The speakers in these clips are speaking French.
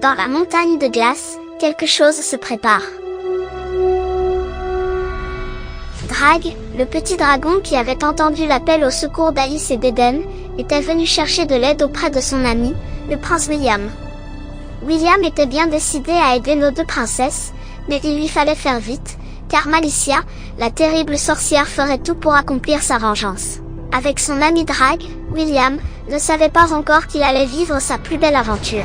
Dans la montagne de glace, quelque chose se prépare. Drag, le petit dragon qui avait entendu l'appel au secours d'Alice et d'Eden, était venu chercher de l'aide auprès de son ami, le prince William. William était bien décidé à aider nos deux princesses, mais il lui fallait faire vite, car Malicia, la terrible sorcière, ferait tout pour accomplir sa vengeance. Avec son ami Drag, William ne savait pas encore qu'il allait vivre sa plus belle aventure.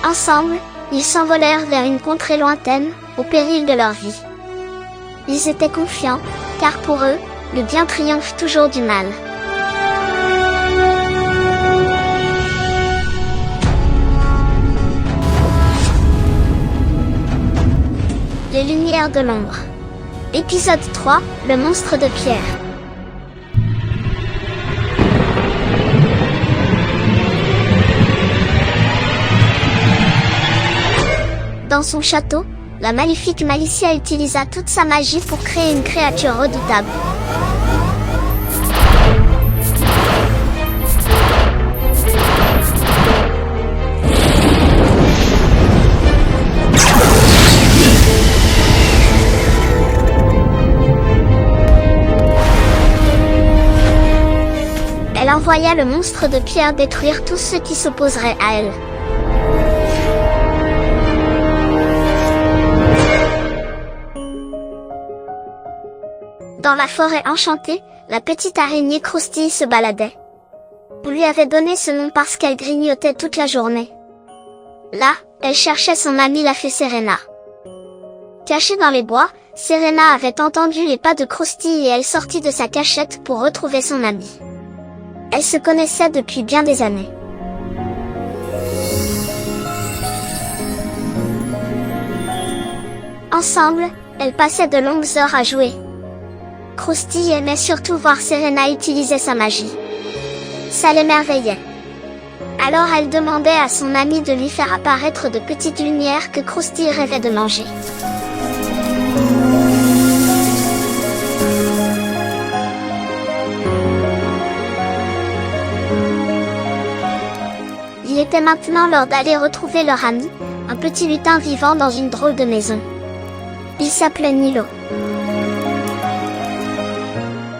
Ensemble, ils s'envolèrent vers une contrée lointaine, au péril de leur vie. Ils étaient confiants, car pour eux, le bien triomphe toujours du mal. Les lumières de l'ombre. Épisode 3, le monstre de pierre. Dans son château, la maléfique Malicia utilisa toute sa magie pour créer une créature redoutable. Elle envoya le monstre de pierre détruire tous ceux qui s'opposeraient à elle. Dans la forêt enchantée, la petite araignée Croustille se baladait. On lui avait donné ce nom parce qu'elle grignotait toute la journée. Là, elle cherchait son amie la fée Serena. Cachée dans les bois, Serena avait entendu les pas de Croustille et elle sortit de sa cachette pour retrouver son amie. Elles se connaissaient depuis bien des années. Ensemble, elles passaient de longues heures à jouer. Croustille aimait surtout voir Serena utiliser sa magie. Ça l'émerveillait. Alors elle demandait à son amie de lui faire apparaître de petites lumières que Croustille rêvait de manger. Il était maintenant l'heure d'aller retrouver leur ami, un petit lutin vivant dans une drôle de maison. Il s'appelait Nilo.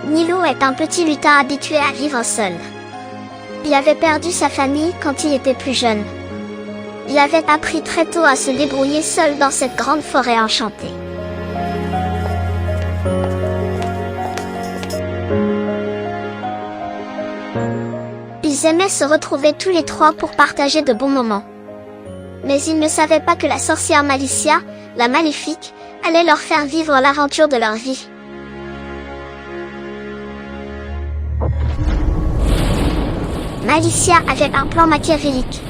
Nilo est un petit lutin habitué à vivre seul. Il avait perdu sa famille quand il était plus jeune. Il avait appris très tôt à se débrouiller seul dans cette grande forêt enchantée. Ils aimaient se retrouver tous les trois pour partager de bons moments. Mais ils ne savaient pas que la sorcière Malicia, la maléfique, allait leur faire vivre l'aventure de leur vie. Malicia avait un plan machiavélique.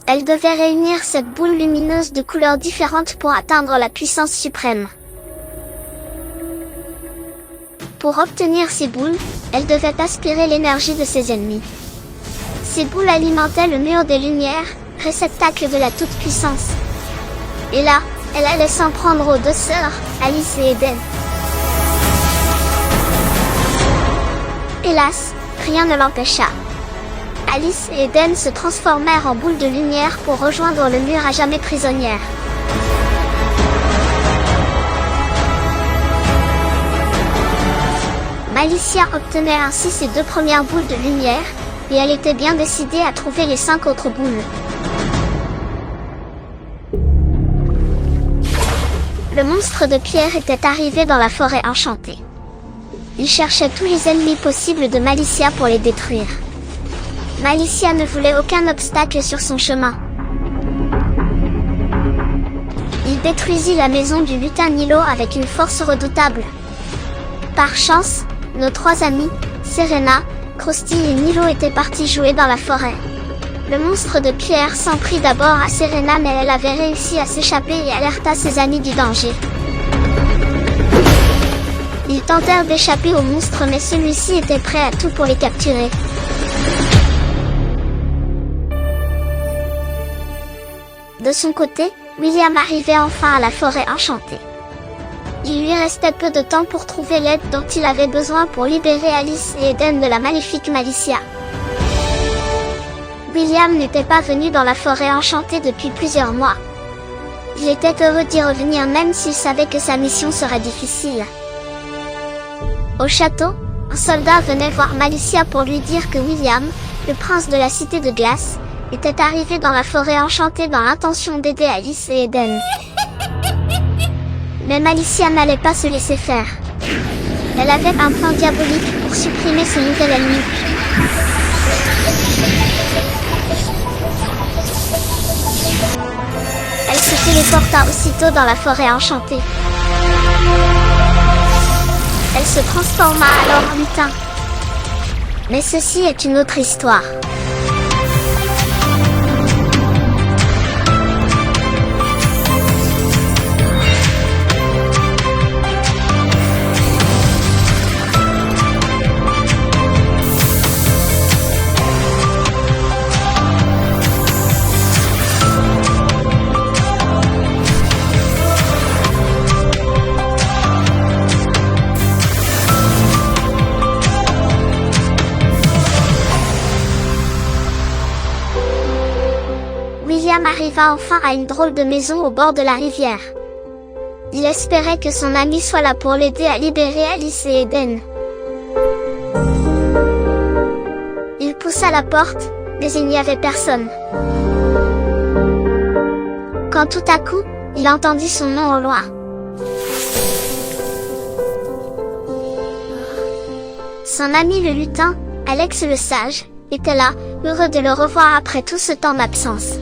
Elle devait réunir cette boule lumineuse de couleurs différentes pour atteindre la puissance suprême. Pour obtenir ces boules, elle devait aspirer l'énergie de ses ennemis. Ces boules alimentaient le mur des lumières, réceptacle de la toute-puissance. Et là, elle allait s'en prendre aux deux sœurs, Alice et Eden. Hélas, rien ne l'empêcha. Alice et Eden se transformèrent en boules de lumière pour rejoindre le mur à jamais prisonnières. Malicia obtenait ainsi ses deux premières boules de lumière, et elle était bien décidée à trouver les 5 autres boules. Le monstre de pierre était arrivé dans la forêt enchantée. Il cherchait tous les ennemis possibles de Malicia pour les détruire. Malicia ne voulait aucun obstacle sur son chemin. Il détruisit la maison du lutin Nilo avec une force redoutable. Par chance, nos 3 amis, Serena, Croustille et Nilo étaient partis jouer dans la forêt. Le monstre de pierre s'en prit d'abord à Serena, mais elle avait réussi à s'échapper et alerta ses amis du danger. Ils tentèrent d'échapper au monstre, mais celui-ci était prêt à tout pour les capturer. De son côté, William arrivait enfin à la forêt enchantée. Il lui restait peu de temps pour trouver l'aide dont il avait besoin pour libérer Alice et Eden de la maléfique Malicia. William n'était pas venu dans la forêt enchantée depuis plusieurs mois. Il était heureux d'y revenir même s'il savait que sa mission serait difficile. Au château, un soldat venait voir Malicia pour lui dire que William, le prince de la cité de glace, était arrivé dans la forêt enchantée dans l'intention d'aider Alice et Eden. Mais Malicia n'allait pas se laisser faire. Elle avait un plan diabolique pour supprimer ce nouvel ennemi. Elle se téléporta aussitôt dans la forêt enchantée. Elle se transforma alors en lutin. Mais ceci est une autre histoire. William arriva enfin à une drôle de maison au bord de la rivière. Il espérait que son ami soit là pour l'aider à libérer Alice et Eden. Il poussa la porte, mais il n'y avait personne. Quand tout à coup, il entendit son nom au loin. Son ami le lutin, Alex le sage, était là, heureux de le revoir après tout ce temps d'absence.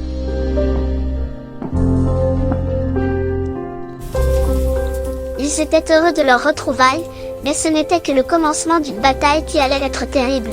Ils étaient heureux de leur retrouvaille, mais ce n'était que le commencement d'une bataille qui allait être terrible.